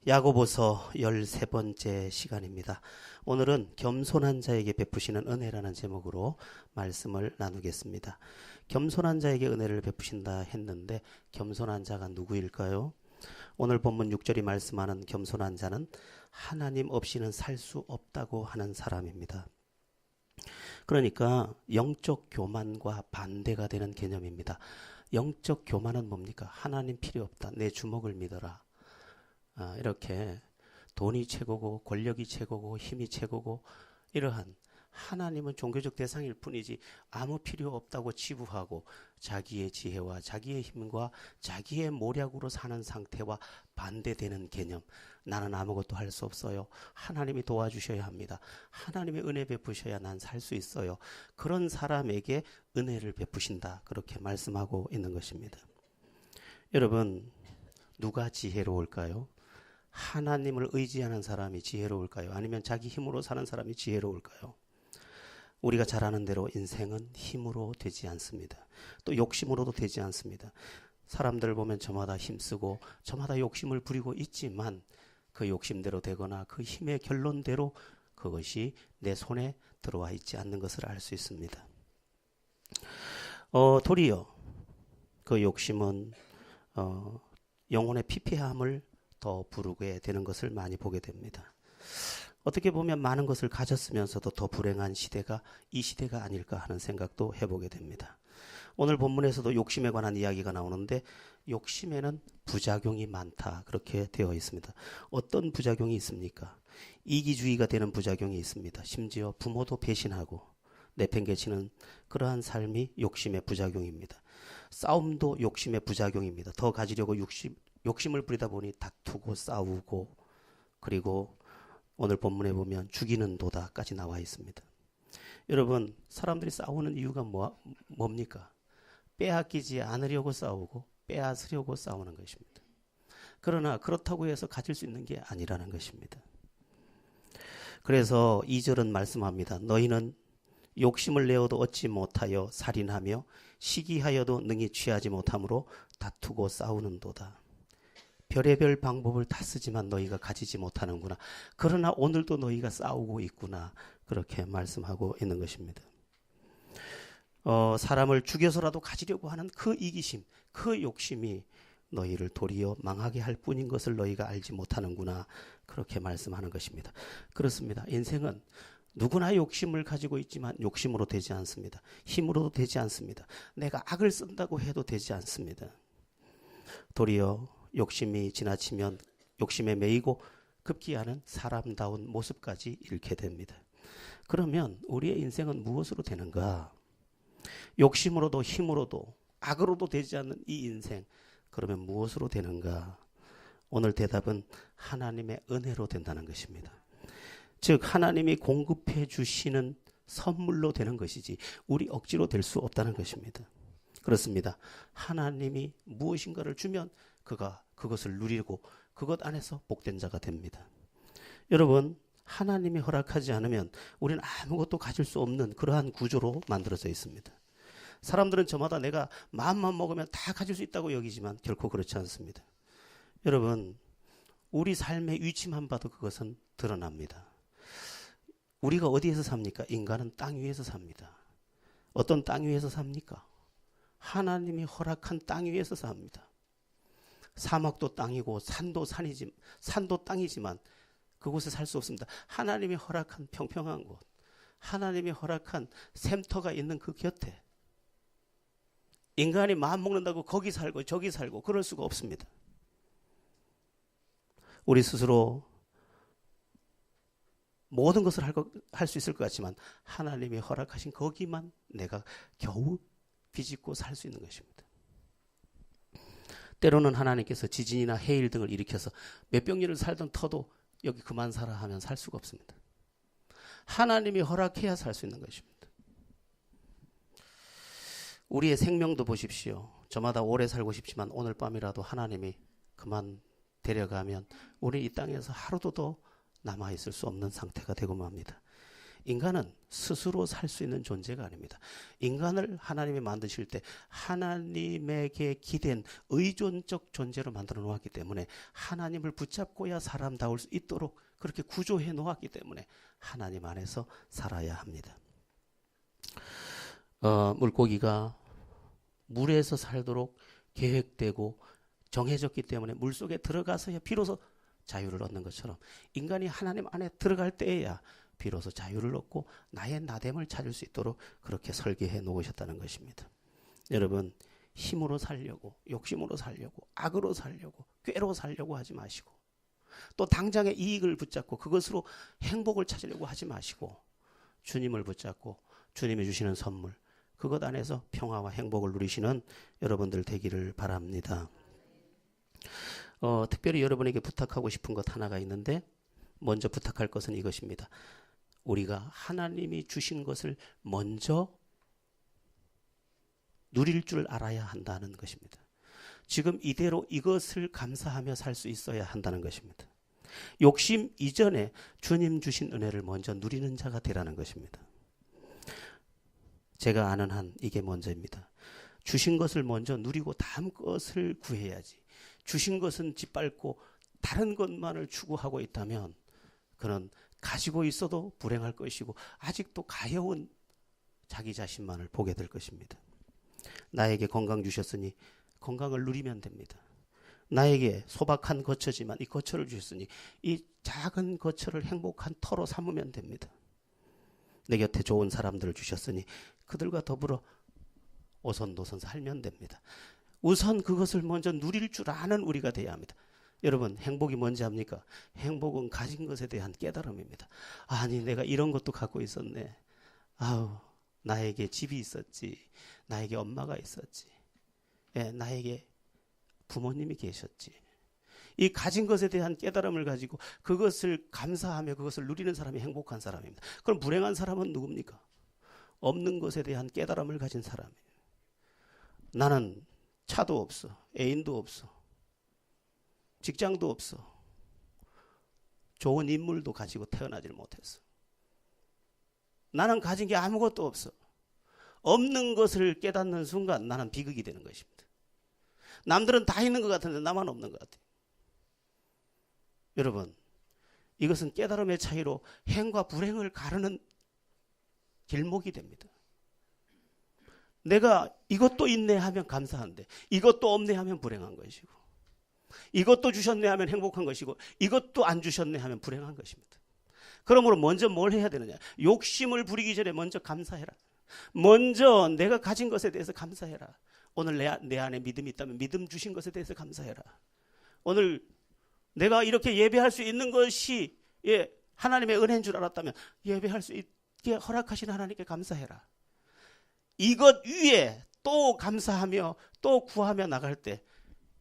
야고보서 13번째 시간입니다. 오늘은 겸손한 자에게 베푸시는 은혜라는 제목으로 말씀을 나누겠습니다. 겸손한 자에게 은혜를 베푸신다 했는데 겸손한 자가 누구일까요? 오늘 본문 6절이 말씀하는 겸손한 자는 하나님 없이는 살 수 없다고 하는 사람입니다. 그러니까 영적 교만과 반대가 되는 개념입니다. 영적 교만은 뭡니까? 하나님 필요 없다. 내 주먹을 믿어라. 이렇게 돈이 최고고 권력이 최고고 힘이 최고고 이러한 하나님은 종교적 대상일 뿐이지 아무 필요 없다고 치부하고 자기의 지혜와 자기의 힘과 자기의 모략으로 사는 상태와 반대되는 개념. 나는 아무것도 할 수 없어요. 하나님이 도와주셔야 합니다. 하나님의 은혜 베푸셔야 난 살 수 있어요. 그런 사람에게 은혜를 베푸신다. 그렇게 말씀하고 있는 것입니다. 여러분, 누가 지혜로울까요? 하나님을 의지하는 사람이 지혜로울까요? 아니면 자기 힘으로 사는 사람이 지혜로울까요? 우리가 잘 아는 대로 인생은 힘으로 되지 않습니다. 또 욕심으로도 되지 않습니다. 사람들 보면 저마다 힘쓰고 저마다 욕심을 부리고 있지만 그 욕심대로 되거나 그 힘의 결론대로 그것이 내 손에 들어와 있지 않는 것을 알 수 있습니다. 도리어 그 욕심은 영혼의 피폐함을 더 부르게 되는 것을 많이 보게 됩니다. 어떻게 보면 많은 것을 가졌으면서도 더 불행한 시대가 이 시대가 아닐까 하는 생각도 해보게 됩니다. 오늘 본문에서도 욕심에 관한 이야기가 나오는데 욕심에는 부작용이 많다 그렇게 되어 있습니다. 어떤 부작용이 있습니까? 이기주의가 되는 부작용이 있습니다. 심지어 부모도 배신하고 내팽개치는 그러한 삶이 욕심의 부작용입니다. 싸움도 욕심의 부작용입니다. 더 가지려고 욕심을 부리다 보니 다투고 싸우고 그리고 오늘 본문에 보면 죽이는 도다까지 나와 있습니다. 여러분, 사람들이 싸우는 이유가 뭡니까? 빼앗기지 않으려고 싸우고 빼앗으려고 싸우는 것입니다. 그러나 그렇다고 해서 가질 수 있는 게 아니라는 것입니다. 그래서 2절은 말씀합니다. 너희는 욕심을 내어도 얻지 못하여 살인하며 시기하여도 능히 취하지 못함으로 다투고 싸우는도다. 별의별 방법을 다 쓰지만 너희가 가지지 못하는구나. 그러나 오늘도 너희가 싸우고 있구나. 그렇게 말씀하고 있는 것입니다. 사람을 죽여서라도 가지려고 하는 그 이기심, 그 욕심이 너희를 도리어 망하게 할 뿐인 것을 너희가 알지 못하는구나. 그렇게 말씀하는 것입니다. 그렇습니다. 인생은 누구나 욕심을 가지고 있지만 욕심으로 되지 않습니다. 힘으로도 되지 않습니다. 내가 악을 쓴다고 해도 되지 않습니다. 도리어 욕심이 지나치면 욕심에 매이고 급기야는 사람다운 모습까지 잃게 됩니다. 그러면 우리의 인생은 무엇으로 되는가? 욕심으로도 힘으로도 악으로도 되지 않는 이 인생, 그러면 무엇으로 되는가? 오늘 대답은 하나님의 은혜로 된다는 것입니다. 즉 하나님이 공급해 주시는 선물로 되는 것이지 우리 억지로 될 수 없다는 것입니다. 그렇습니다. 하나님이 무엇인가를 주면 그가 그것을 누리고 그것 안에서 복된 자가 됩니다. 여러분, 하나님이 허락하지 않으면 우리는 아무것도 가질 수 없는 그러한 구조로 만들어져 있습니다. 사람들은 저마다 내가 마음만 먹으면 다 가질 수 있다고 여기지만 결코 그렇지 않습니다. 여러분, 우리 삶의 위치만 봐도 그것은 드러납니다. 우리가 어디에서 삽니까? 인간은 땅 위에서 삽니다. 어떤 땅 위에서 삽니까? 하나님이 허락한 땅 위에서 삽니다. 사막도 땅이고 산도 땅이지만 그곳에 살 수 없습니다. 하나님이 허락한 평평한 곳, 하나님이 허락한 샘터가 있는 그 곁에 인간이 마음 먹는다고 거기 살고 저기 살고 그럴 수가 없습니다. 우리 스스로 모든 것을 할 수 있을 것 같지만 하나님이 허락하신 거기만 내가 겨우 비집고 살 수 있는 것입니다. 때로는 하나님께서 지진이나 해일 등을 일으켜서 몇백 년을 살던 터도 여기 그만 살아 하면 살 수가 없습니다. 하나님이 허락해야 살 수 있는 것입니다. 우리의 생명도 보십시오. 저마다 오래 살고 싶지만 오늘 밤이라도 하나님이 그만 데려가면 우리 이 땅에서 하루도 더 남아있을 수 없는 상태가 되고 맙니다. 인간은 스스로 살 수 있는 존재가 아닙니다. 인간을 하나님이 만드실 때 하나님에게 기댄 의존적 존재로 만들어 놓았기 때문에 하나님을 붙잡고야 사람다울 수 있도록 그렇게 구조해 놓았기 때문에 하나님 안에서 살아야 합니다. 물고기가 물에서 살도록 계획되고 정해졌기 때문에 물속에 들어가서야 비로소 자유를 얻는 것처럼 인간이 하나님 안에 들어갈 때에야 비로소 자유를 얻고 나의 나됨을 찾을 수 있도록 그렇게 설계해 놓으셨다는 것입니다. 여러분, 힘으로 살려고, 욕심으로 살려고, 악으로 살려고, 꾀로 살려고 하지 마시고, 또 당장의 이익을 붙잡고 그것으로 행복을 찾으려고 하지 마시고, 주님을 붙잡고 주님이 주시는 선물, 그것 안에서 평화와 행복을 누리시는 여러분들 되기를 바랍니다. 특별히 여러분에게 부탁하고 싶은 것 하나가 있는데, 먼저 부탁할 것은 이것입니다. 우리가 하나님이 주신 것을 먼저 누릴 줄 알아야 한다는 것입니다. 지금 이대로 이것을 감사하며 살 수 있어야 한다는 것입니다. 욕심 이전에 주님 주신 은혜를 먼저 누리는 자가 되라는 것입니다. 제가 아는 한 이게 먼저입니다. 주신 것을 먼저 누리고 다음 것을 구해야지. 주신 것은 짓밟고 다른 것만을 추구하고 있다면 그는 가지고 있어도 불행할 것이고 아직도 가여운 자기 자신만을 보게 될 것입니다. 나에게 건강 주셨으니 건강을 누리면 됩니다. 나에게 소박한 거처지만 이 거처를 주셨으니 이 작은 거처를 행복한 터로 삼으면 됩니다. 내 곁에 좋은 사람들을 주셨으니 그들과 더불어 오손도손 살면 됩니다. 우선 그것을 먼저 누릴 줄 아는 우리가 돼야 합니다. 여러분, 행복이 뭔지 압니까? 행복은 가진 것에 대한 깨달음입니다. 아니, 내가 이런 것도 갖고 있었네. 아우, 나에게 집이 있었지. 나에게 엄마가 있었지. 나에게 부모님이 계셨지. 이 가진 것에 대한 깨달음을 가지고 그것을 감사하며 그것을 누리는 사람이 행복한 사람입니다. 그럼 불행한 사람은 누굽니까? 없는 것에 대한 깨달음을 가진 사람이에요. 나는 차도 없어. 애인도 없어. 직장도 없어. 좋은 인물도 가지고 태어나질 못했어. 나는 가진 게 아무것도 없어. 없는 것을 깨닫는 순간 나는 비극이 되는 것입니다. 남들은 다 있는 것 같은데 나만 없는 것 같아요. 여러분, 이것은 깨달음의 차이로 행과 불행을 가르는 길목이 됩니다. 내가 이것도 있네 하면 감사한데 이것도 없네 하면 불행한 것이고, 이것도 주셨네 하면 행복한 것이고, 이것도 안 주셨네 하면 불행한 것입니다. 그러므로 먼저 뭘 해야 되느냐? 욕심을 부리기 전에 먼저 감사해라. 먼저 내가 가진 것에 대해서 감사해라. 오늘 내 안에 믿음이 있다면 믿음 주신 것에 대해서 감사해라. 오늘 내가 이렇게 예배할 수 있는 것이 하나님의 은혜인 줄 알았다면 예배할 수 있게 허락하신 하나님께 감사해라. 이것 위에 또 감사하며 또 구하며 나갈 때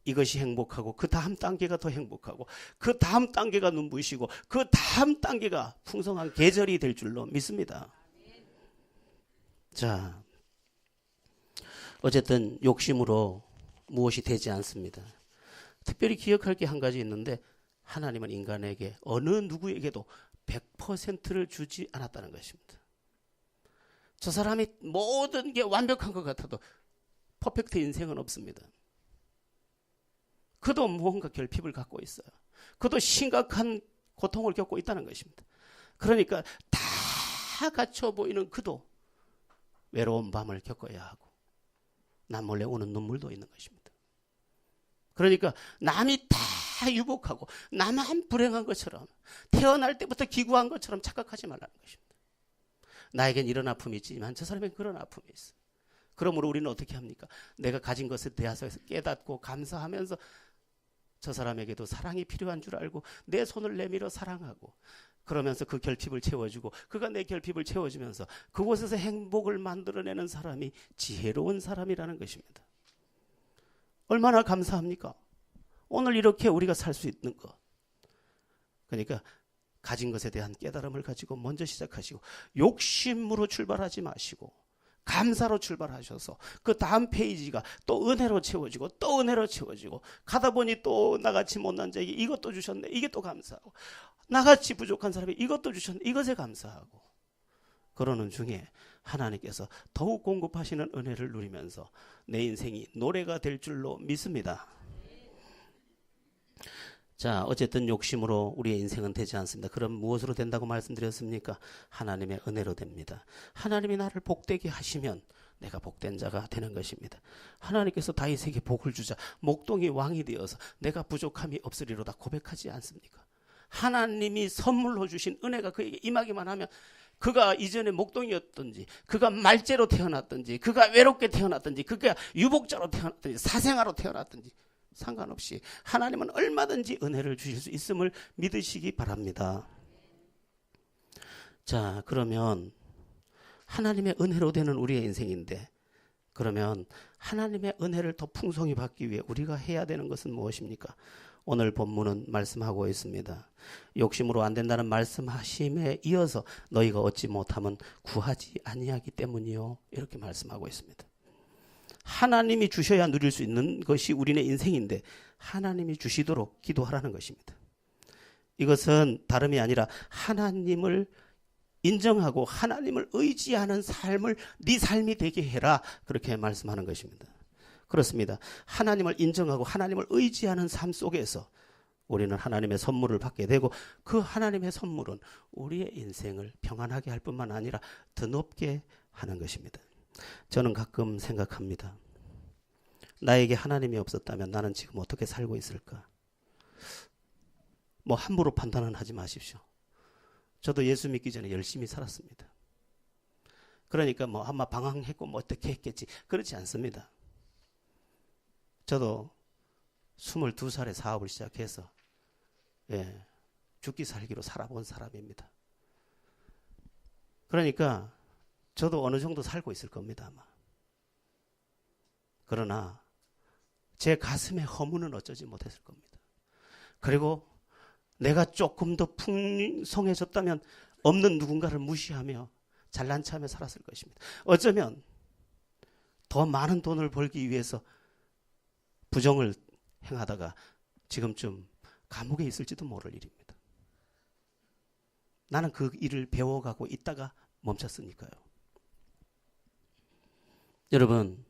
이것이 행복하고 그 다음 단계가 더 행복하고 그 다음 단계가 눈부시고 그 다음 단계가 풍성한 계절이 될 줄로 믿습니다. 자, 어쨌든 욕심으로 무엇이 되지 않습니다. 특별히 기억할 게 한 가지 있는데, 하나님은 인간에게 어느 누구에게도 100%를 주지 않았다는 것입니다. 저 사람이 모든 게 완벽한 것 같아도 퍼펙트 인생은 없습니다. 그도 무언가 결핍을 갖고 있어요. 그도 심각한 고통을 겪고 있다는 것입니다. 그러니까 다 갖춰 보이는 그도 외로운 밤을 겪어야 하고 남몰래 오는 눈물도 있는 것입니다. 그러니까 남이 다 유복하고 나만 불행한 것처럼, 태어날 때부터 기구한 것처럼 착각하지 말라는 것입니다. 나에겐 이런 아픔이 있지만 저 사람에겐 그런 아픔이 있어. 그러므로 우리는 어떻게 합니까? 내가 가진 것에 대해서 깨닫고 감사하면서 저 사람에게도 사랑이 필요한 줄 알고 내 손을 내밀어 사랑하고, 그러면서 그 결핍을 채워주고 그가 내 결핍을 채워주면서 그곳에서 행복을 만들어내는 사람이 지혜로운 사람이라는 것입니다. 얼마나 감사합니까? 오늘 이렇게 우리가 살 수 있는 것. 그러니까 가진 것에 대한 깨달음을 가지고 먼저 시작하시고, 욕심으로 출발하지 마시고 감사로 출발하셔서 그 다음 페이지가 또 은혜로 채워지고 또 은혜로 채워지고, 가다 보니 또 나같이 못난 자에게 이것도 주셨네, 이게 또 감사하고, 나같이 부족한 사람이 이것도 주셨네, 이것에 감사하고, 그러는 중에 하나님께서 더욱 공급하시는 은혜를 누리면서 내 인생이 노래가 될 줄로 믿습니다. 자, 어쨌든 욕심으로 우리의 인생은 되지 않습니다. 그럼 무엇으로 된다고 말씀드렸습니까? 하나님의 은혜로 됩니다. 하나님이 나를 복되게 하시면 내가 복된 자가 되는 것입니다. 하나님께서 다윗에게 복을 주자 목동이 왕이 되어서 내가 부족함이 없으리로다 고백하지 않습니까? 하나님이 선물로 주신 은혜가 그에게 임하기만 하면 그가 이전에 목동이었든지 그가 말제로 태어났든지 그가 외롭게 태어났든지 그가 유복자로 태어났든지 사생아로 태어났든지 상관없이 하나님은 얼마든지 은혜를 주실 수 있음을 믿으시기 바랍니다. 자, 그러면 하나님의 은혜로 되는 우리의 인생인데 그러면 하나님의 은혜를 더 풍성히 받기 위해 우리가 해야 되는 것은 무엇입니까? 오늘 본문은 말씀하고 있습니다. 욕심으로 안 된다는 말씀하심에 이어서 너희가 얻지 못하면 구하지 아니하기 때문이요. 이렇게 말씀하고 있습니다. 하나님이 주셔야 누릴 수 있는 것이 우리의 인생인데 하나님이 주시도록 기도하라는 것입니다. 이것은 다름이 아니라 하나님을 인정하고 하나님을 의지하는 삶을 네 삶이 되게 해라 그렇게 말씀하는 것입니다. 그렇습니다. 하나님을 인정하고 하나님을 의지하는 삶 속에서 우리는 하나님의 선물을 받게 되고 그 하나님의 선물은 우리의 인생을 평안하게 할 뿐만 아니라 더 높게 하는 것입니다. 저는 가끔 생각합니다. 나에게 하나님이 없었다면 나는 지금 어떻게 살고 있을까? 뭐 함부로 판단은 하지 마십시오. 저도 예수 믿기 전에 열심히 살았습니다. 그러니까 뭐 아마 방황했고 뭐 어떻게 했겠지. 그렇지 않습니다. 저도 22살에 사업을 시작해서 죽기 살기로 살아본 사람입니다. 그러니까 저도 어느 정도 살고 있을 겁니다. 아마. 그러나 제 가슴의 허무는 어쩌지 못했을 겁니다. 그리고 내가 조금 더 풍성해졌다면 없는 누군가를 무시하며 잘난 체하며 살았을 것입니다. 어쩌면 더 많은 돈을 벌기 위해서 부정을 행하다가 지금쯤 감옥에 있을지도 모를 일입니다. 나는 그 일을 배워가고 있다가 멈췄으니까요. 여러분,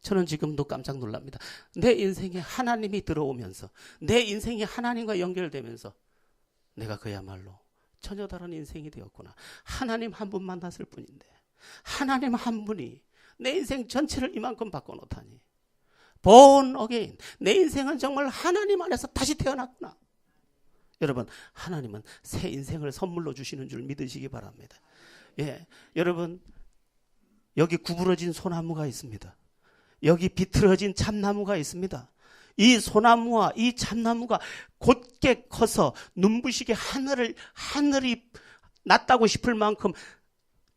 저는 지금도 깜짝 놀랍니다. 내 인생에 하나님이 들어오면서 내 인생이 하나님과 연결되면서 내가 그야말로 전혀 다른 인생이 되었구나. 하나님 한 분 만났을 뿐인데 하나님 한 분이 내 인생 전체를 이만큼 바꿔놓다니. born again. 내 인생은 정말 하나님 안에서 다시 태어났구나. 여러분, 하나님은 새 인생을 선물로 주시는 줄 믿으시기 바랍니다. 여러분, 여기 구부러진 소나무가 있습니다. 여기 비틀어진 참나무가 있습니다. 이 소나무와 이 참나무가 곧게 커서 눈부시게 하늘이 낮다고 싶을 만큼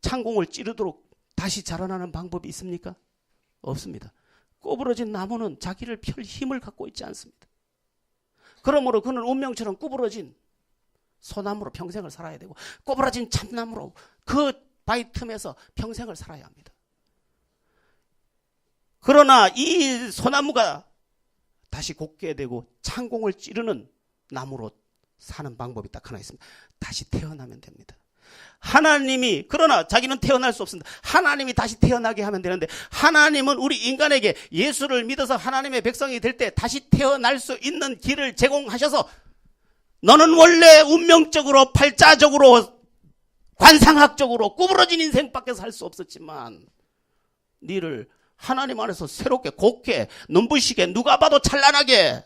창공을 찌르도록 다시 자라나는 방법이 있습니까? 없습니다. 구부러진 나무는 자기를 펼 힘을 갖고 있지 않습니다. 그러므로 그는 운명처럼 구부러진 소나무로 평생을 살아야 되고 구부러진 참나무로 그 바위 틈에서 평생을 살아야 합니다. 그러나 이 소나무가 다시 곧게 되고 창공을 찌르는 나무로 사는 방법이 딱 하나 있습니다. 다시 태어나면 됩니다. 하나님이 그러나 자기는 태어날 수 없습니다. 하나님이 다시 태어나게 하면 되는데 하나님은 우리 인간에게 예수를 믿어서 하나님의 백성이 될 때 다시 태어날 수 있는 길을 제공하셔서 너는 원래 운명적으로 팔자적으로 관상학적으로 구부러진 인생밖에 살 수 없었지만 너를 하나님 안에서 새롭게 곱게 눈부시게 누가 봐도 찬란하게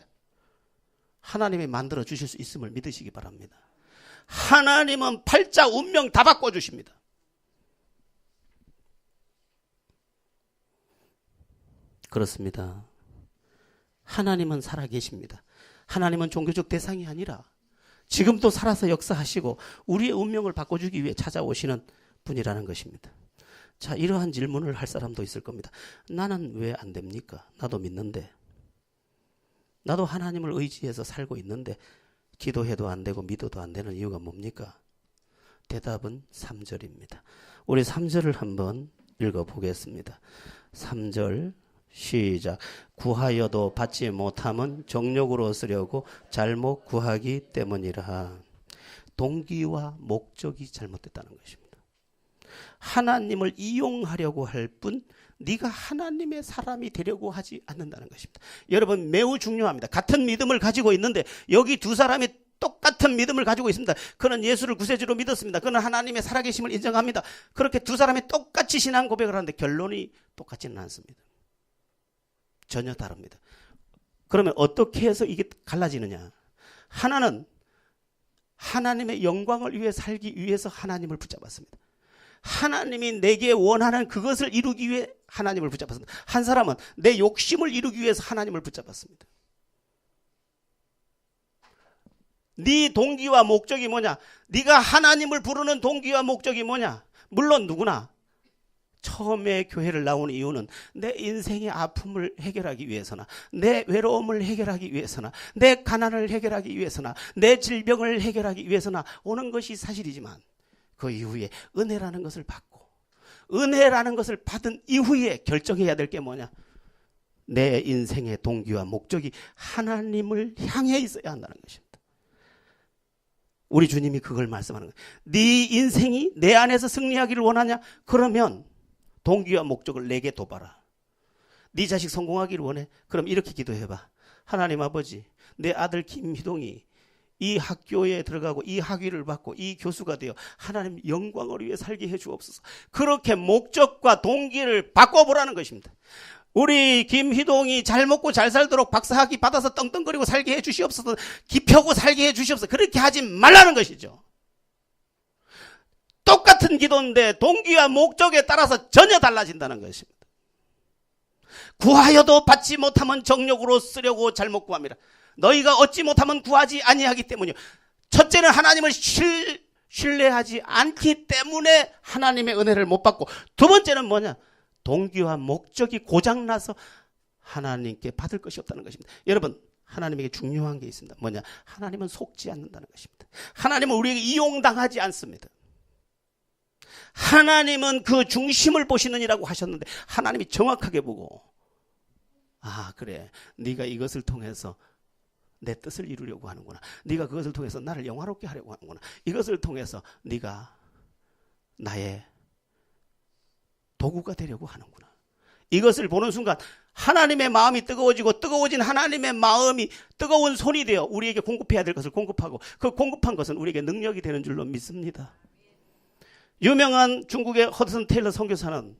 하나님이 만들어 주실 수 있음을 믿으시기 바랍니다. 하나님은 팔자 운명 다 바꿔주십니다. 그렇습니다. 하나님은 살아계십니다. 하나님은 종교적 대상이 아니라 지금도 살아서 역사하시고 우리의 운명을 바꿔주기 위해 찾아오시는 분이라는 것입니다. 자, 이러한 질문을 할 사람도 있을 겁니다. 나는 왜 안 됩니까? 나도 믿는데. 나도 하나님을 의지해서 살고 있는데 기도해도 안 되고 믿어도 안 되는 이유가 뭡니까? 대답은 3절입니다. 우리 3절을 한번 읽어보겠습니다. 3절 시작. 구하여도 받지 못함은 정욕으로 쓰려고 잘못 구하기 때문이라. 동기와 목적이 잘못됐다는 것입니다. 하나님을 이용하려고 할 뿐 네가 하나님의 사람이 되려고 하지 않는다는 것입니다. 여러분 매우 중요합니다. 같은 믿음을 가지고 있는데 여기 두 사람이 똑같은 믿음을 가지고 있습니다. 그는 예수를 구세주로 믿었습니다. 그는 하나님의 살아계심을 인정합니다. 그렇게 두 사람이 똑같이 신앙 고백을 하는데 결론이 똑같지는 않습니다. 전혀 다릅니다. 그러면 어떻게 해서 이게 갈라지느냐? 하나는 하나님의 영광을 위해 살기 위해서 하나님을 붙잡았습니다. 하나님이 내게 원하는 그것을 이루기 위해 하나님을 붙잡았습니다. 한 사람은 내 욕심을 이루기 위해서 하나님을 붙잡았습니다. 네 동기와 목적이 뭐냐? 네가 하나님을 부르는 동기와 목적이 뭐냐? 물론 누구나 처음에 교회를 나오는 이유는 내 인생의 아픔을 해결하기 위해서나 내 외로움을 해결하기 위해서나 내 가난을 해결하기 위해서나 내 질병을 해결하기 위해서나 오는 것이 사실이지만 그 이후에 은혜라는 것을 받고 은혜라는 것을 받은 이후에 결정해야 될 게 뭐냐? 내 인생의 동기와 목적이 하나님을 향해 있어야 한다는 것입니다. 우리 주님이 그걸 말씀하는 거예요. 네 인생이 내 안에서 승리하기를 원하냐? 그러면 동기와 목적을 내게 둬봐라. 네 자식 성공하기를 원해? 그럼 이렇게 기도해봐. 하나님 아버지, 내 아들 김희동이 이 학교에 들어가고 이 학위를 받고 이 교수가 되어 하나님 영광을 위해 살게 해 주옵소서. 그렇게 목적과 동기를 바꿔보라는 것입니다. 우리 김희동이 잘 먹고 잘 살도록 박사학위 받아서 떵떵거리고 살게 해 주시옵소서. 기펴고 살게 해 주시옵소서. 그렇게 하지 말라는 것이죠. 똑같은 기도인데 동기와 목적에 따라서 전혀 달라진다는 것입니다. 구하여도 받지 못하면 정욕으로 쓰려고 잘못 구합니다. 너희가 얻지 못하면 구하지 아니하기 때문이요. 첫째는 하나님을 신뢰하지 않기 때문에 하나님의 은혜를 못 받고, 두 번째는 뭐냐? 동기와 목적이 고장나서 하나님께 받을 것이 없다는 것입니다. 여러분, 하나님에게 중요한 게 있습니다. 뭐냐? 하나님은 속지 않는다는 것입니다. 하나님은 우리에게 이용당하지 않습니다. 하나님은 그 중심을 보시느니라고 하셨는데 하나님이 정확하게 보고, 아 그래, 네가 이것을 통해서 내 뜻을 이루려고 하는구나. 네가 그것을 통해서 나를 영화롭게 하려고 하는구나. 이것을 통해서 네가 나의 도구가 되려고 하는구나. 이것을 보는 순간 하나님의 마음이 뜨거워지고 뜨거워진 하나님의 마음이 뜨거운 손이 되어 우리에게 공급해야 될 것을 공급하고 그 공급한 것은 우리에게 능력이 되는 줄로 믿습니다. 유명한 중국의 허드슨 테일러 선교사는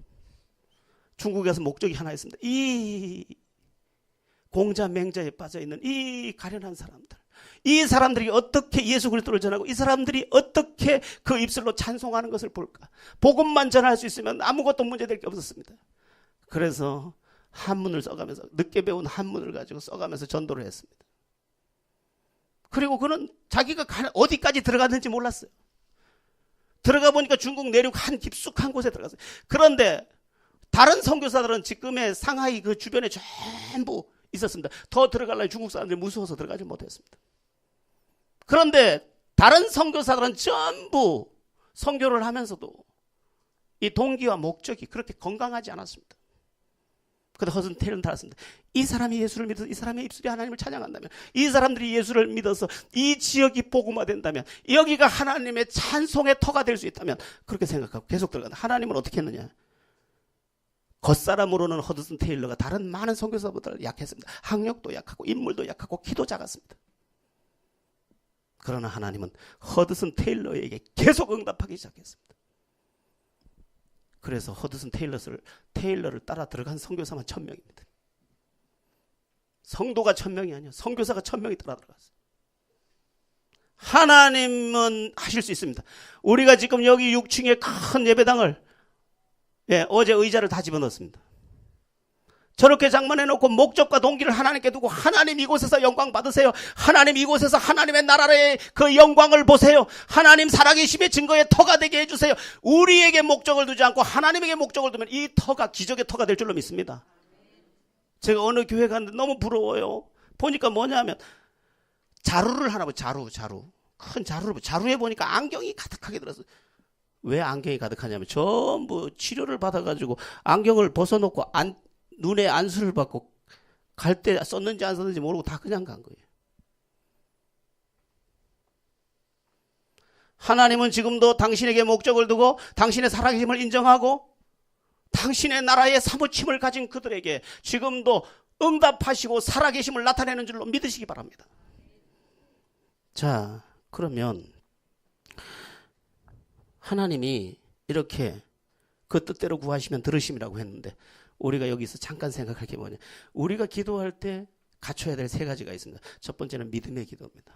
중국에서 목적이 하나 있습니다. 이 공자 맹자에 빠져있는 이 가련한 사람들, 이 사람들이 어떻게 예수 그리스도를 전하고 이 사람들이 어떻게 그 입술로 찬송하는 것을 볼까. 복음만 전할 수 있으면 아무것도 문제될 게 없었습니다. 그래서 한문을 써가면서, 늦게 배운 한문을 가지고 써가면서 전도를 했습니다. 그리고 그는 자기가 어디까지 들어갔는지 몰랐어요. 들어가 보니까 중국 내륙 한 깊숙한 곳에 들어갔어요. 그런데 다른 선교사들은 지금의 상하이 그 주변에 전부 있었습니다. 더 들어가려면 중국 사람들이 무서워서 들어가지 못했습니다. 그런데 다른 선교사들은 전부 선교를 하면서도 이 동기와 목적이 그렇게 건강하지 않았습니다. 그런데 허슨 테일러는 달았습니다. 이 사람이 예수를 믿어서 이 사람의 입술이 하나님을 찬양한다면, 이 사람들이 예수를 믿어서 이 지역이 복음화된다면, 여기가 하나님의 찬송의 터가 될 수 있다면, 그렇게 생각하고 계속 들어간다. 하나님은 어떻게 했느냐? 겉사람으로는 허드슨 테일러가 다른 많은 선교사보다 약했습니다. 학력도 약하고 인물도 약하고 키도 작았습니다. 그러나 하나님은 허드슨 테일러에게 계속 응답하기 시작했습니다. 그래서 허드슨 테일러를 따라 들어간 선교사만 1000명입니다. 성도가 1000명이 아니야. 선교사가 1000명이 따라 들어갔어요. 하나님은 하실 수 있습니다. 우리가 지금 여기 6층의 큰 예배당을, 어제 의자를 다 집어넣었습니다. 저렇게 장만해놓고 목적과 동기를 하나님께 두고, 하나님 이곳에서 영광 받으세요. 하나님 이곳에서 하나님의 나라의 그 영광을 보세요. 하나님 살아계심의 증거의 터가 되게 해주세요. 우리에게 목적을 두지 않고 하나님에게 목적을 두면 이 터가 기적의 터가 될 줄로 믿습니다. 제가 어느 교회 갔는데 너무 부러워요. 보니까 뭐냐면 자루를 하나 봐. 자루 큰 자루에 보니까 안경이 가득하게 들었어요. 왜 안경이 가득하냐면 전부 치료를 받아가지고 안경을 벗어놓고 눈에 안수를 받고 갈 때 썼는지 안 썼는지 모르고 다 그냥 간 거예요. 하나님은 지금도 당신에게 목적을 두고 당신의 살아계심을 인정하고 당신의 나라의 사무침을 가진 그들에게 지금도 응답하시고 살아계심을 나타내는 줄로 믿으시기 바랍니다. 자, 그러면 하나님이 이렇게 그 뜻대로 구하시면 들으심이라고 했는데 우리가 여기서 잠깐 생각할 게 뭐냐. 우리가 기도할 때 갖춰야 될 세 가지가 있습니다. 첫 번째는 믿음의 기도입니다.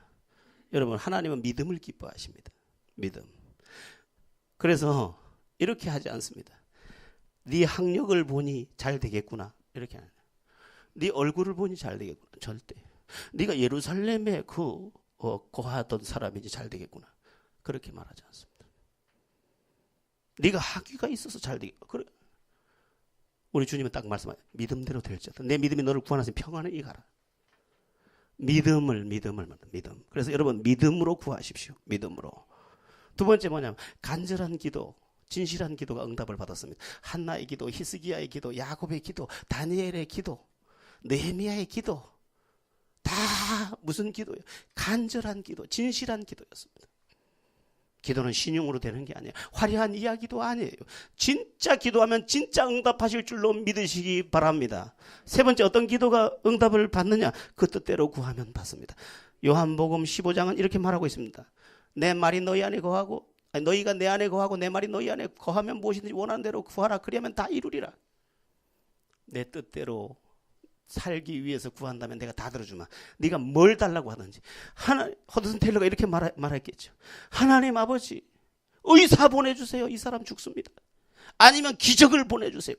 여러분, 하나님은 믿음을 기뻐하십니다. 믿음. 그래서 이렇게 하지 않습니다. 네 학력을 보니 잘 되겠구나. 이렇게 하는. 네 얼굴을 보니 잘 되겠구나. 절대. 네가 예루살렘에 거하던 사람이지 잘 되겠구나. 그렇게 말하지 않습니다. 네가 학위가 있어서 잘 되겠구나. 그래. 우리 주님은 딱 말씀하세요. 믿음대로 될지어다. 내 믿음이 너를 구원하시면 평안을 이가라. 믿음. 그래서 여러분 믿음으로 구하십시오. 믿음으로. 두 번째 뭐냐면 간절한 기도, 진실한 기도가 응답을 받았습니다. 한나의 기도, 히스기야의 기도, 야곱의 기도, 다니엘의 기도, 느헤미야의 기도 다 무슨 기도예요? 간절한 기도, 진실한 기도였습니다. 기도는 신용으로 되는 게 아니에요. 화려한 이야기도 아니에요. 진짜 기도하면 진짜 응답하실 줄로 믿으시기 바랍니다. 세 번째 어떤 기도가 응답을 받느냐? 그 뜻대로 구하면 받습니다. 요한복음 15장은 이렇게 말하고 있습니다. 내 말이 너희 안에 거하고 너희가 내 안에 거하고 내 말이 너희 안에 거하면 무엇이든지 원하는 대로 구하라. 그리하면 다 이루리라. 내 뜻대로 살기 위해서 구한다면 내가 다 들어주마. 네가 뭘 달라고 하든지. 허드슨 테일러가 이렇게 말했겠죠. 하나님 아버지, 의사 보내주세요. 이 사람 죽습니다. 아니면 기적을 보내주세요.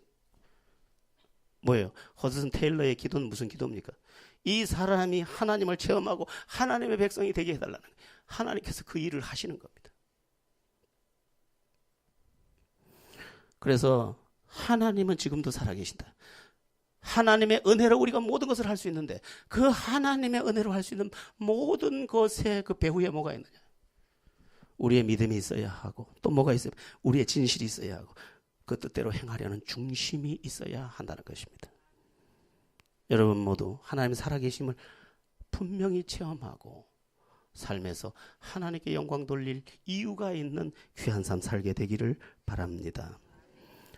뭐예요? 허드슨 테일러의 기도는 무슨 기도입니까? 이 사람이 하나님을 체험하고 하나님의 백성이 되게 해달라는 거예요. 하나님께서 그 일을 하시는 겁니다. 그래서 하나님은 지금도 살아계신다. 하나님의 은혜로 우리가 모든 것을 할 수 있는데 그 하나님의 은혜로 할 수 있는 모든 것에 그 배후에 뭐가 있느냐? 우리의 믿음이 있어야 하고 또 뭐가 있어요? 우리의 진실이 있어야 하고 그 뜻대로 행하려는 중심이 있어야 한다는 것입니다. 여러분 모두 하나님의 살아계심을 분명히 체험하고 삶에서 하나님께 영광 돌릴 이유가 있는 귀한 삶 살게 되기를 바랍니다.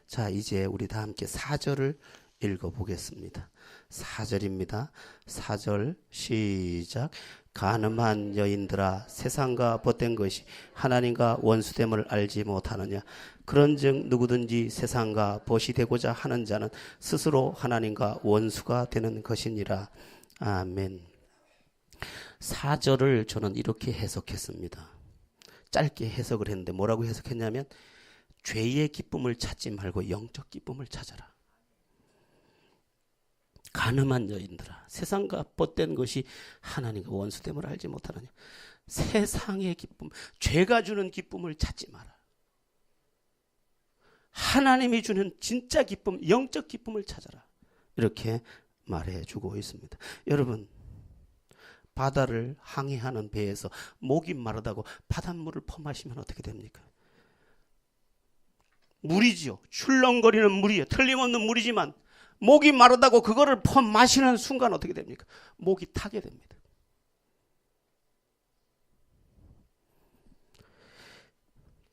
자, 이제 우리 다 함께 4절을 읽어보겠습니다. 4절입니다. 4절 시작. 간음한 여인들아 세상과 벗된 것이 하나님과 원수됨을 알지 못하느냐. 그런즉 누구든지 세상과 벗이 되고자 하는 자는 스스로 하나님과 원수가 되는 것이니라. 아멘. 4절을 저는 이렇게 해석했습니다. 짧게 해석을 했는데 뭐라고 해석했냐면 죄의 기쁨을 찾지 말고 영적 기쁨을 찾아라. 간음한 여인들아 세상과 벗된 것이 하나님과 원수됨을 알지 못하느냐. 세상의 기쁨, 죄가 주는 기쁨을 찾지 마라. 하나님이 주는 진짜 기쁨, 영적 기쁨을 찾아라. 이렇게 말해주고 있습니다. 여러분, 바다를 항해하는 배에서 목이 마르다고 바닷물을 퍼마시면 어떻게 됩니까? 물이지요. 출렁거리는 물이에요. 틀림없는 물이지만 목이 마르다고 그거를 마시는 순간 어떻게 됩니까? 목이 타게 됩니다.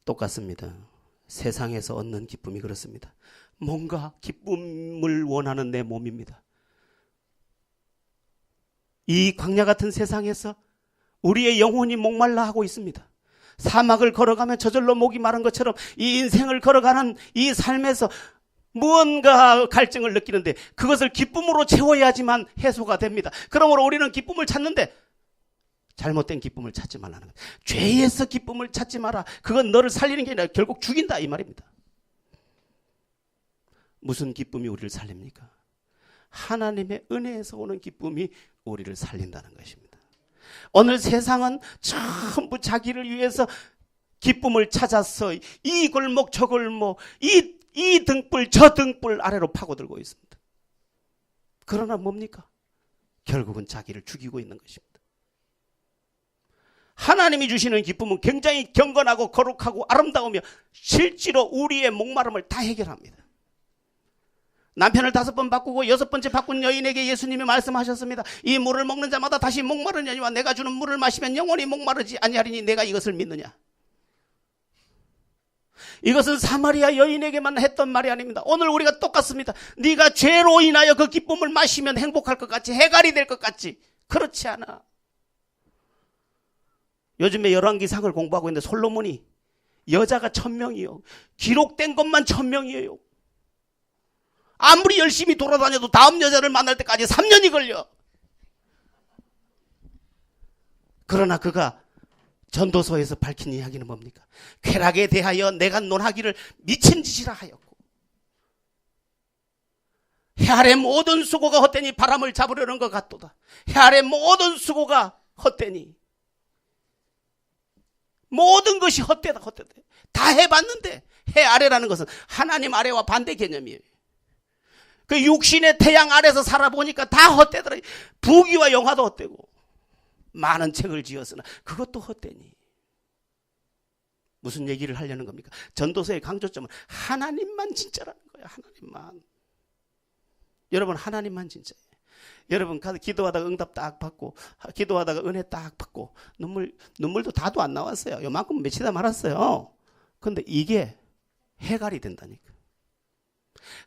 똑같습니다. 세상에서 얻는 기쁨이 그렇습니다. 뭔가 기쁨을 원하는 내 몸입니다. 이 광야 같은 세상에서 우리의 영혼이 목말라 하고 있습니다. 사막을 걸어가면 저절로 목이 마른 것처럼 이 인생을 걸어가는 이 삶에서 무언가 갈증을 느끼는데 그것을 기쁨으로 채워야지만 해소가 됩니다. 그러므로 우리는 기쁨을 찾는데 잘못된 기쁨을 찾지 말라는 거예요. 죄에서 기쁨을 찾지 마라. 그건 너를 살리는 게 아니라 결국 죽인다 이 말입니다. 무슨 기쁨이 우리를 살립니까? 하나님의 은혜에서 오는 기쁨이 우리를 살린다는 것입니다. 오늘 세상은 전부 자기를 위해서 기쁨을 찾아서 이 골목 저 골목 이 등불 저 등불 아래로 파고들고 있습니다. 그러나 뭡니까? 결국은 자기를 죽이고 있는 것입니다. 하나님이 주시는 기쁨은 굉장히 경건하고 거룩하고 아름다우며 실제로 우리의 목마름을 다 해결합니다. 남편을 5번 바꾸고 6번째 바꾼 여인에게 예수님이 말씀하셨습니다. 이 물을 먹는 자마다 다시 목마르냐니와 내가 주는 물을 마시면 영원히 목마르지 아니하리니 내가 이것을 믿느냐. 이것은 사마리아 여인에게만 했던 말이 아닙니다. 오늘 우리가 똑같습니다. 네가 죄로 인하여 그 기쁨을 마시면 행복할 것 같지, 해갈이 될 것 같지. 그렇지 않아. 요즘에 열왕기상을 공부하고 있는데 솔로몬이 여자가 1000명이요. 기록된 것만 1000명이에요. 아무리 열심히 돌아다녀도 다음 여자를 만날 때까지 3년이 걸려. 그러나 그가 전도서에서 밝힌 이야기는 뭡니까? 쾌락에 대하여 내가 논하기를 미친 짓이라 하였고, 해 아래 모든 수고가 헛되니 바람을 잡으려는 것 같도다. 해 아래 모든 수고가 헛되니, 모든 것이 헛되다. 다 해봤는데, 해 아래라는 것은 하나님 아래와 반대 개념이에요. 그 육신의 태양 아래서 살아보니까 다 헛되더라. 부귀와 영화도 헛되고 많은 책을 지었으나 그것도 헛되니. 무슨 얘기를 하려는 겁니까? 전도서의 강조점은 하나님만 진짜라는 거예요. 하나님만. 여러분, 하나님만 진짜예요. 여러분 기도하다가 응답 딱 받고, 기도하다가 은혜 딱 받고, 눈물도 다도 안 나왔어요. 요만큼 맺히다 말았어요. 근데 이게 해갈이 된다니까.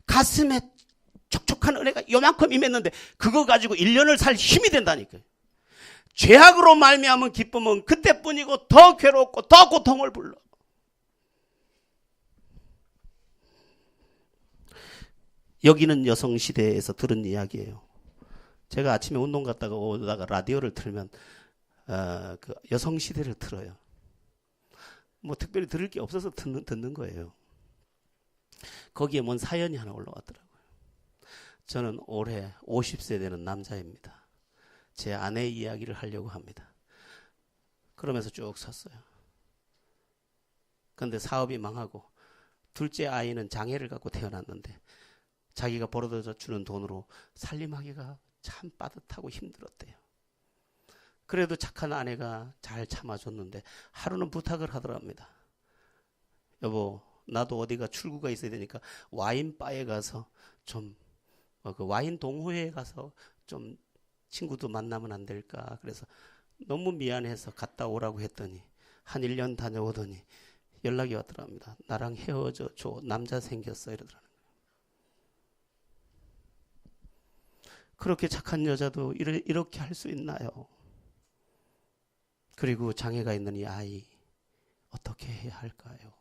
가슴에 촉촉한 은혜가 요만큼 임했는데 그거 가지고 1년을 살 힘이 된다니까요. 죄악으로 말미암은 기쁨은 그때뿐이고 더 괴롭고 더 고통을 불러. 여기는 여성시대에서 들은 이야기예요. 제가 아침에 운동 갔다가 오다가 라디오를 틀면 그 여성시대를 틀어요. 뭐 특별히 들을 게 없어서 듣는 거예요. 거기에 뭔 사연이 하나 올라왔더라고요. 저는 올해 50세 되는 남자입니다. 제 아내의 이야기를 하려고 합니다. 그러면서 쭉 섰어요. 그런데 사업이 망하고 둘째 아이는 장애를 갖고 태어났는데 자기가 벌어다 주는 돈으로 살림하기가 참 빠듯하고 힘들었대요. 그래도 착한 아내가 잘 참아줬는데 하루는 부탁을 하더랍니다. 여보, 나도 어디가 출구가 있어야 되니까 와인바에 가서 좀 그 와인 동호회에 가서 좀 친구도 만나면 안 될까? 그래서 너무 미안해서 갔다 오라고 했더니 한 1년 다녀오더니 연락이 왔더랍니다. 나랑 헤어져 줘. 남자 생겼어. 이러더라는 거예요. 그렇게 착한 여자도 이렇게 할 수 있나요? 그리고 장애가 있는 이 아이 어떻게 해야 할까요?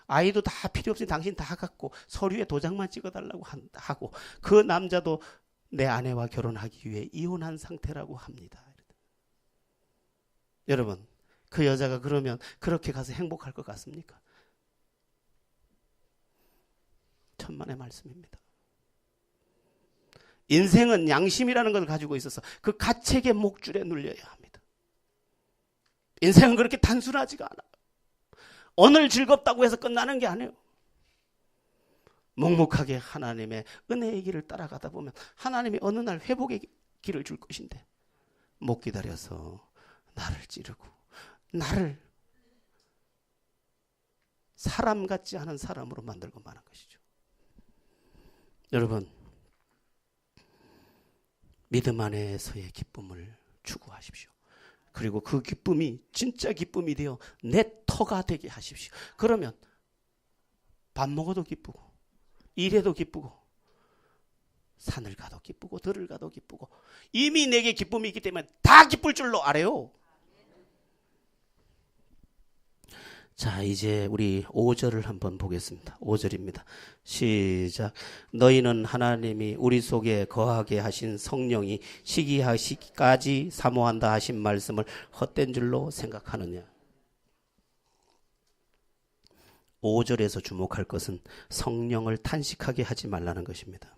아이도 다 필요 없이 당신 다 갖고 서류에 도장만 찍어달라고 하고, 그 남자도 내 아내와 결혼하기 위해 이혼한 상태라고 합니다. 여러분, 그 여자가 그러면 그렇게 가서 행복할 것 같습니까? 천만의 말씀입니다. 인생은 양심이라는 걸 가지고 있어서 그 가책의 목줄에 눌려야 합니다. 인생은 그렇게 단순하지가 않아요. 오늘 즐겁다고 해서 끝나는 게 아니에요. 묵묵하게 하나님의 은혜의 길을 따라가다 보면 하나님이 어느 날 회복의 길을 줄 것인데, 못 기다려서 나를 찌르고 나를 사람 같지 않은 사람으로 만들고 마는 것이죠. 여러분, 믿음 안에서의 기쁨을 추구하십시오. 그리고 그 기쁨이 진짜 기쁨이 되어 내 터가 되게 하십시오. 그러면 밥 먹어도 기쁘고, 일해도 기쁘고, 산을 가도 기쁘고, 들을 가도 기쁘고, 이미 내게 기쁨이 있기 때문에 다 기쁠 줄로 알아요. 자, 이제 우리 5절을 한번 보겠습니다. 5절입니다. 시작. 너희는 하나님이 우리 속에 거하게 하신 성령이 시기하시기까지 사모한다 하신 말씀을 헛된 줄로 생각하느냐. 5절에서 주목할 것은 성령을 탄식하게 하지 말라는 것입니다.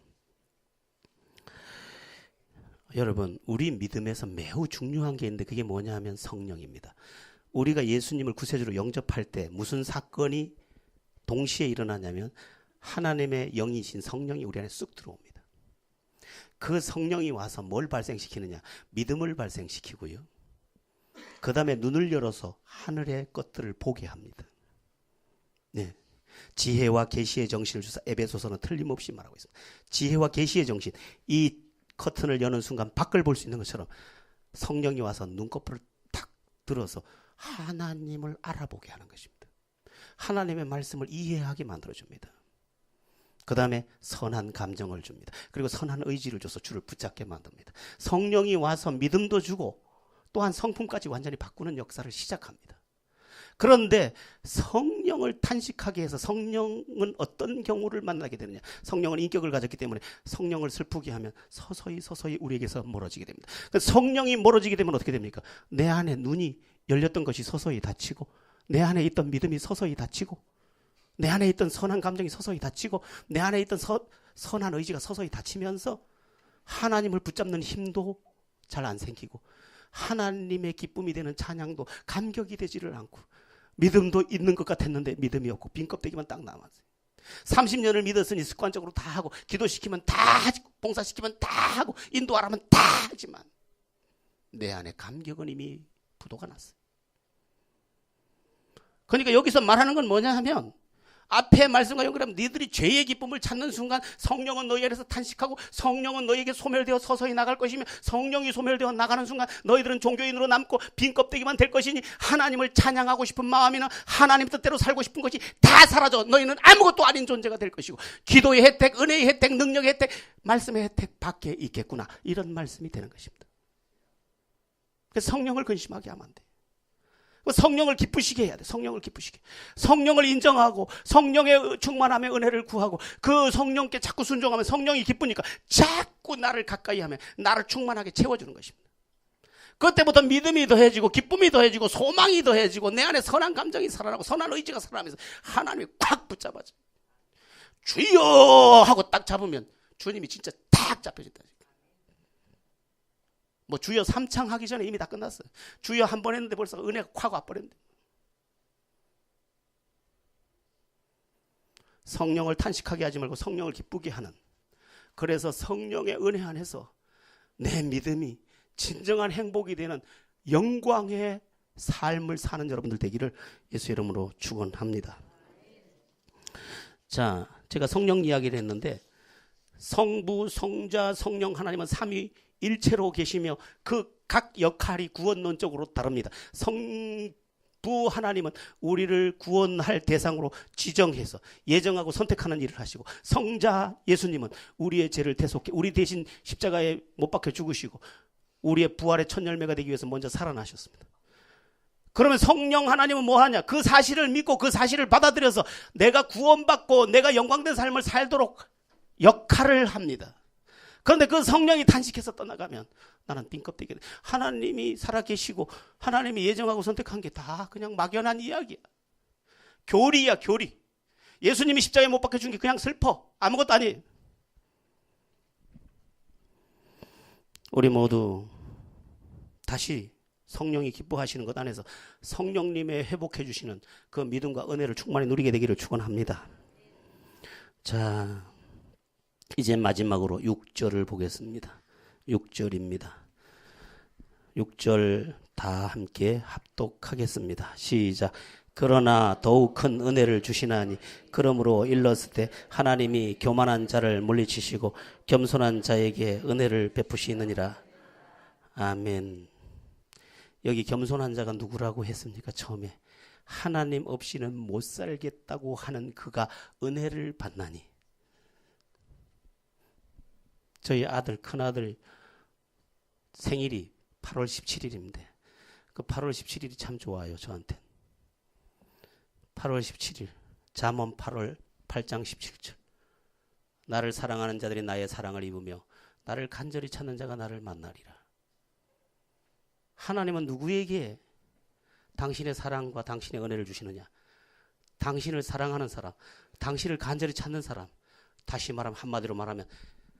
여러분, 우리 믿음에서 매우 중요한 게 있는데 그게 뭐냐 하면 성령입니다. 우리가 예수님을 구세주로 영접할 때 무슨 사건이 동시에 일어나냐면 하나님의 영이신 성령이 우리 안에 쑥 들어옵니다. 그 성령이 와서 뭘 발생시키느냐? 믿음을 발생시키고요. 그 다음에 눈을 열어서 하늘의 것들을 보게 합니다. 네. 지혜와 계시의 정신을 주사 에베소서는 틀림없이 말하고 있습니다. 지혜와 계시의 정신, 이 커튼을 여는 순간 밖을 볼 수 있는 것처럼 성령이 와서 눈꺼풀을 탁 들어서 하나님을 알아보게 하는 것입니다. 하나님의 말씀을 이해하게 만들어줍니다. 그 다음에 선한 감정을 줍니다. 그리고 선한 의지를 줘서 주를 붙잡게 만듭니다. 성령이 와서 믿음도 주고 또한 성품까지 완전히 바꾸는 역사를 시작합니다. 그런데 성령을 탄식하게 해서 성령은 어떤 경우를 만나게 되느냐. 성령은 인격을 가졌기 때문에 성령을 슬프게 하면 서서히 우리에게서 멀어지게 됩니다. 성령이 멀어지게 되면 어떻게 됩니까? 내 안에 눈이 열렸던 것이 서서히 닫히고, 내 안에 있던 믿음이 서서히 닫히고, 내 안에 있던 선한 감정이 서서히 닫히고, 내 안에 있던 선한 의지가 서서히 닫히면서 하나님을 붙잡는 힘도 잘 안 생기고, 하나님의 기쁨이 되는 찬양도 감격이 되지를 않고, 믿음도 있는 것 같았는데 믿음이 없고 빈 껍데기만 딱 남았어요. 30년을 믿었으니 습관적으로 다 하고, 기도시키면 다 하고, 봉사시키면 다 하고, 인도하라면 다 하지만 내 안에 감격은 이미 부도가 났어요. 그러니까 여기서 말하는 건 뭐냐 하면, 앞에 말씀과 연결하면 너희들이 죄의 기쁨을 찾는 순간 성령은 너희 안에서 탄식하고 성령은 너희에게 소멸되어 서서히 나갈 것이며, 성령이 소멸되어 나가는 순간 너희들은 종교인으로 남고 빈 껍데기만 될 것이니 하나님을 찬양하고 싶은 마음이나 하나님 뜻대로 살고 싶은 것이 다 사라져 너희는 아무것도 아닌 존재가 될 것이고, 기도의 혜택, 은혜의 혜택, 능력의 혜택, 말씀의 혜택 밖에 있겠구나, 이런 말씀이 되는 것입니다. 그래서 성령을 근심하게 하면 안 돼. 성령을 기쁘시게 해야 돼. 성령을 기쁘시게. 성령을 인정하고 성령의 충만함의 은혜를 구하고 그 성령께 자꾸 순종하면 성령이 기쁘니까 자꾸 나를 가까이 하면 나를 충만하게 채워주는 것입니다. 그때부터 믿음이 더해지고 기쁨이 더해지고 소망이 더해지고 내 안에 선한 감정이 살아나고 선한 의지가 살아나면서 하나님이 꽉 붙잡아줘. 주여 하고 딱 잡으면 주님이 진짜 딱 잡혀진다. 뭐 주여 3창 하기 전에 이미 다 끝났어요. 주여 한 번 했는데 벌써 은혜가 확 와버렸는데. 성령을 탄식하게 하지 말고 성령을 기쁘게 하는, 그래서 성령의 은혜 안에서 내 믿음이 진정한 행복이 되는 영광의 삶을 사는 여러분들 되기를 예수 이름으로 축원합니다. 자, 제가 성령 이야기를 했는데 성부, 성자, 성령 하나님은 삼위일체로 계시며 그 각 역할이 구원론적으로 다릅니다. 성부 하나님은 우리를 구원할 대상으로 지정해서 예정하고 선택하는 일을 하시고, 성자 예수님은 우리의 죄를 대속해 우리 대신 십자가에 못 박혀 죽으시고 우리의 부활의 첫 열매가 되기 위해서 먼저 살아나셨습니다. 그러면 성령 하나님은 뭐 하냐? 그 사실을 믿고 그 사실을 받아들여서 내가 구원받고 내가 영광된 삶을 살도록 역할을 합니다. 그런데 그 성령이 탄식해서 떠나가면 나는 빈껍데기. 하나님이 살아계시고 하나님이 예정하고 선택한 게 다 그냥 막연한 이야기야. 교리야, 교리. 예수님이 십자가에 못 박혀 준 게 그냥 슬퍼. 아무것도 아니에요. 우리 모두 다시 성령이 기뻐하시는 것 안에서 성령님의 회복해 주시는 그 믿음과 은혜를 충만히 누리게 되기를 축원합니다. 자, 이제 마지막으로 6절을 보겠습니다. 6절입니다. 6절 다 함께 합독하겠습니다. 시작. 그러나 더욱 큰 은혜를 주시나니 그러므로 일렀을 때 하나님이 교만한 자를 물리치시고 겸손한 자에게 은혜를 베푸시느니라. 아멘. 여기 겸손한 자가 누구라고 했습니까? 처음에 하나님 없이는 못 살겠다고 하는 그가 은혜를 받나니. 저희 아들, 큰아들 생일이 8월 17일인데 그 8월 17일이 참 좋아요. 저한테 8월 17일 잠언 8월 8장 17절. 나를 사랑하는 자들이 나의 사랑을 입으며 나를 간절히 찾는 자가 나를 만나리라. 하나님은 누구에게 당신의 사랑과 당신의 은혜를 주시느냐? 당신을 사랑하는 사람, 당신을 간절히 찾는 사람. 다시 말하면, 한마디로 말하면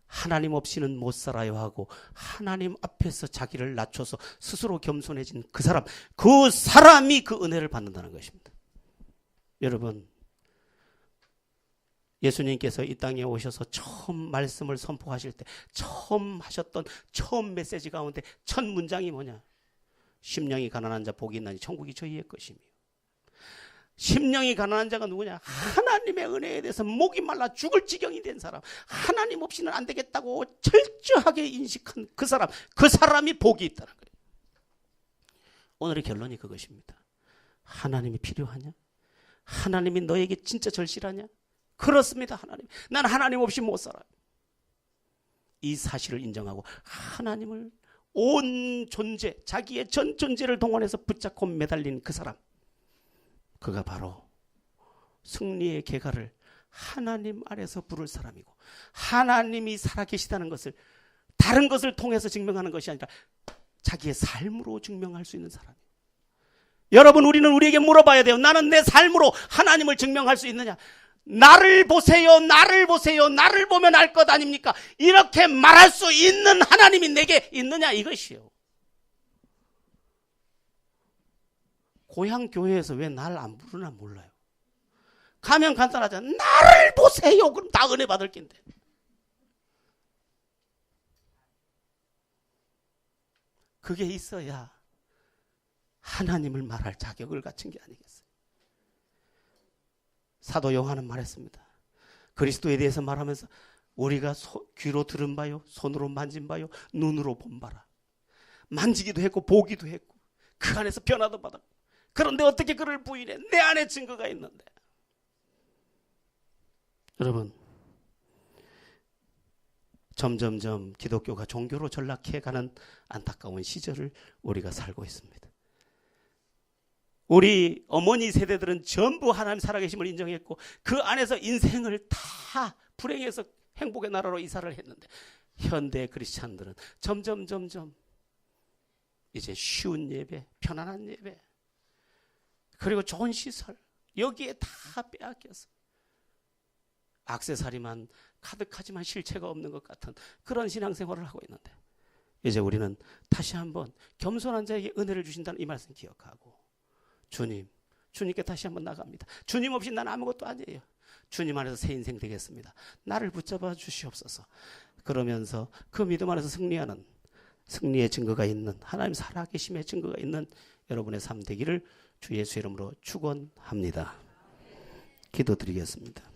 하나님 없이는 못 살아요 하고 하나님 앞에서 자기를 낮춰서 스스로 겸손해진 그 사람, 그 사람이 그 은혜를 받는다는 것입니다. 여러분, 예수님께서 이 땅에 오셔서 처음 말씀을 선포하실 때 처음 하셨던 처음 메시지 가운데 첫 문장이 뭐냐? 심령이 가난한 자 복이 있나니 천국이 저희의 것이며. 심령이 가난한 자가 누구냐? 하나님의 은혜에 대해서 목이 말라 죽을 지경이 된 사람, 하나님 없이는 안 되겠다고 철저하게 인식한 그 사람, 그 사람이 복이 있다는 거예요. 오늘의 결론이 그것입니다. 하나님이 필요하냐? 하나님이 너에게 진짜 절실하냐? 그렇습니다. 하나님. 난 하나님 없이 못 살아요. 이 사실을 인정하고 하나님을 온 존재, 자기의 전 존재를 동원해서 붙잡고 매달린 그 사람, 그가 바로 승리의 계가를 하나님 아래서 부를 사람이고, 하나님이 살아계시다는 것을 다른 것을 통해서 증명하는 것이 아니라 자기의 삶으로 증명할 수 있는 사람이에요. 여러분, 우리는 우리에게 물어봐야 돼요. 나는 내 삶으로 하나님을 증명할 수 있느냐? 나를 보세요, 나를 보세요, 나를 보면 알 것 아닙니까? 이렇게 말할 수 있는 하나님이 내게 있느냐, 이것이요. 고향 교회에서 왜 날 안 부르나 몰라요. 가면 간단하잖아. 나를 보세요. 그럼 다 은혜 받을 낀데. 그게 있어야 하나님을 말할 자격을 갖춘 게 아니겠어요. 사도 요한은 말했습니다. 그리스도에 대해서 말하면서 우리가 귀로 들은 바요, 손으로 만진 바요, 눈으로 본 바라. 만지기도 했고 보기도 했고 그 안에서 변화도 받았고, 그런데 어떻게 그를 부인해? 내 안에 증거가 있는데. 여러분, 점점점 기독교가 종교로 전락해가는 안타까운 시절을 우리가 살고 있습니다. 우리 어머니 세대들은 전부 하나님 살아계심을 인정했고 그 안에서 인생을 다 불행해서 행복의 나라로 이사를 했는데, 현대 크리스찬들은 점점 이제 쉬운 예배, 편안한 예배, 그리고 좋은 시설, 여기에 다 빼앗겨서 액세서리만 가득하지만 실체가 없는 것 같은 그런 신앙생활을 하고 있는데, 이제 우리는 다시 한번 겸손한 자에게 은혜를 주신다는 이 말씀 기억하고, 주님께 다시 한번 나갑니다. 주님 없이 난 아무것도 아니에요. 주님 안에서 새 인생 되겠습니다. 나를 붙잡아 주시옵소서. 그러면서 그 믿음 안에서 승리하는, 승리의 증거가 있는, 하나님 살아계심의 증거가 있는 여러분의 삶 되기를 주 예수 이름으로 축원합니다. 기도드리겠습니다.